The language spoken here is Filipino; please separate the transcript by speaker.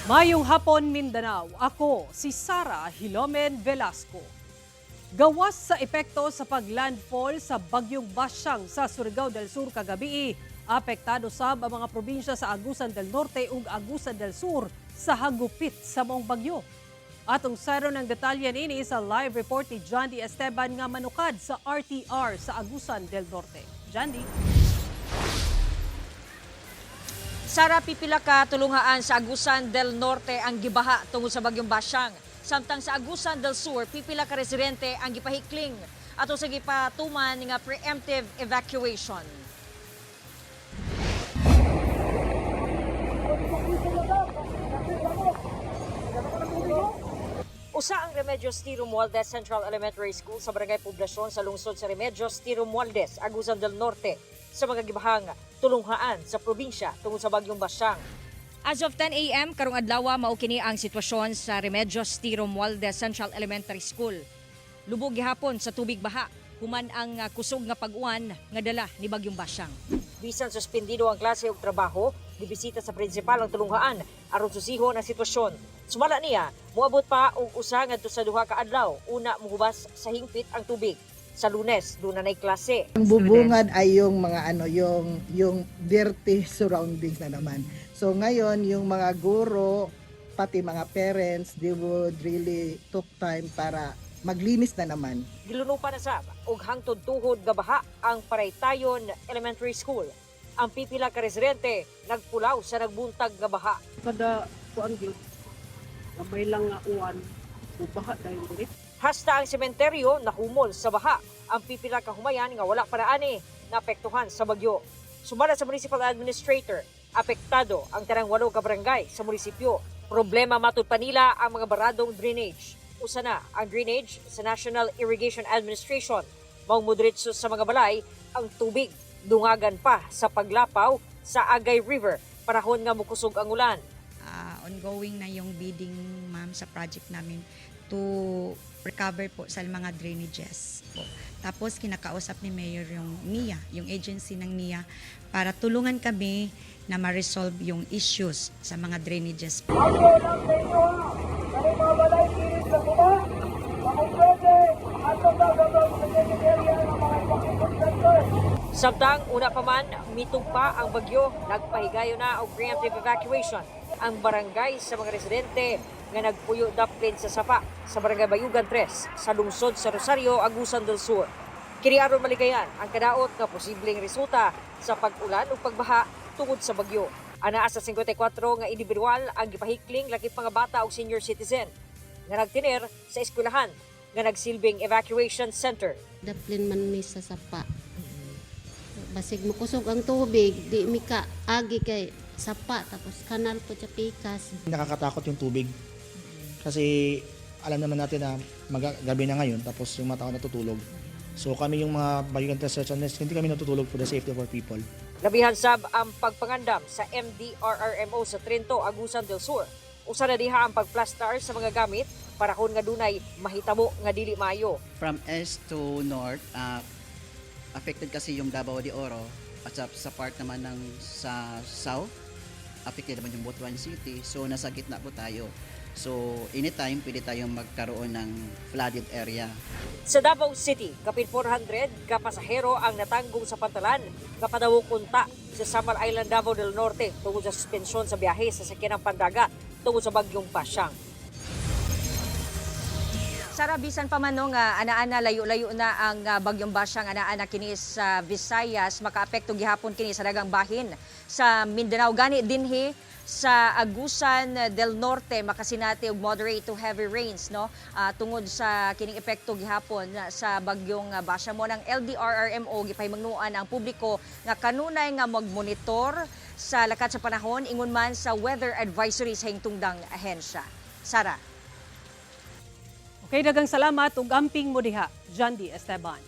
Speaker 1: Mayong hapon Mindanao, ako si Sara Hilomen Velasco. Gawas sa epekto sa paglandfall sa bagyong Basyang sa Surigao del Sur kagabi, apektado sab ang mga probinsya sa Agusan del Norte ug Agusan del Sur sa hagupit sa maong bagyo. Atong saro ng detalye nini sa live report ni John D. Esteban nga manukad sa RTR sa Agusan del Norte. John D.
Speaker 2: Sara, pipila ka tulungaan sa Agusan del Norte ang gibaha tungod sa bagyong Basyang. Samtang sa Agusan del Sur, pipila ka residente ang gipahikling ato sa gipatuman nga preemptive evacuation. Usa ang Remedios T. Romualdez Central Elementary School sa Barangay Poblasyon sa lungsod sa Remedios T. Romualdez, Agusan del Norte sa mga gibahang tulunghaan sa probinsya tungod sa bagyong Basyang. As of 10 a.m. karong adlaw mao kini ang sitwasyon sa Remedios T. Romualdez Central Elementary School. Lubog gihapon sa tubig baha human ang kusog nga pag-uwan nga dala ni bagyong Basyang. Bisan suspendido ang klase ug trabaho, gibisita sa prinsipal ang tulunghaan aron susihon ang sitwasyon. Sumala niya, moabot pa og usa ngadto sa duha ka adlaw una mohubas sa hingpit ang tubig. Sa Lunes, doon na klase.
Speaker 3: Ang bubungad ay yung mga yung dirty surroundings na naman. So ngayon, yung mga guro, pati mga parents, they would really took time para maglinis na naman.
Speaker 2: Gilunupa na sab og hangtod tuhod nga baha ang Paraytayon Elementary School. Ang pipila ka residente nagpulaw sa nagbuntag nga baha.
Speaker 4: Kada kuan gyud gamay lang nga uwan ubaha dahil diri.
Speaker 2: Hasta ang sementeryo nahumol sa baha. Ang pipila ka humayan nga wala paraani naapektuhan sa bagyo. Sumala sa Municipal Administrator, apektado ang tanang 8 ka barangay sa munisipyo. Problema matud pa nila ang mga baradong drainage. Usa na ang drainage sa National Irrigation Administration. Maumudiretso sa mga balay ang tubig. Dungagan pa sa paglapaw sa Agay River panahon nga mukusog ang ulan.
Speaker 5: Ongoing na yung bidding, ma'am, sa project namin to recover po sa mga drainages po. Tapos kinakausap ni Mayor yung NIA, yung agency ng NIA, para tulungan kami na ma-resolve yung issues sa mga drainages po.
Speaker 2: Samtang una pa man, mitugpa ang bagyo, nagpahigayo na og preemptive evacuation ang barangay sa mga residente nga nagpuyo daplin sa sapa sa Barangay Bayugan 3 sa lungsod sa Rosario, Agusan del Sur. Kini aron maligayan ang kadaot nga posibleng resulta sa pag-ulan o pagbaha tungod sa bagyo. Anaa sa 54 nga individual ang gipahikling lakip mga bata o senior citizen nga nagtiner sa eskwelahan nga nagsilbing evacuation center.
Speaker 6: Daplin man mi sa sapa. Basig makusog ang tubig, di mi ka agi kay sapa tapos kanal po sa pikas.
Speaker 7: Nakakatakot yung tubig kasi alam naman natin na gabi na ngayon tapos yung mga tao natutulog. So kami yung mga Bayugan Research and hindi kami natutulog for the safety of our people.
Speaker 2: Labihan sab ang pagpangandam sa MDRRMO sa Trento, Agusan del Sur. Usa na diha ang pagplastar sa mga gamit para kung nga dunay mahitabo nga dili maayo.
Speaker 8: From east to north, affected kasi yung Davao de Oro at sa part naman ng sa south, affected naman yung Butuan City. So nasa gitna po tayo. So anytime pwede tayong magkaroon ng flooded area.
Speaker 2: Sa Davao City, kapin 400 ka pasahero ang natanggong sa pantalan kapadawong unta sa Samar Island, Davao del Norte tungod sa suspensyon sa biyahe sa sakyanang pandagat tungod sa bagyong Basyang. Sara, bisan pa man nga ana-ana layo-layo na ang bagyong Basyang, ana-ana kini sa Visayas, makaapekto gihapon kini sa dagang bahin sa Mindanao. Gani dinhi sa Agusan del Norte makasinati og moderate to heavy rains, no? Tungod sa kining epekto gihapon sa bagyong Basyang mo ng LDRRMO gipahimangnuan ang publiko nga kanunay nga magmonitor sa lakat sa panahon ingon man sa weather advisory sa hingtungdang ahensya. Sara.
Speaker 1: Okay, dagang salamat ug amping mo diha, John D. Esteban.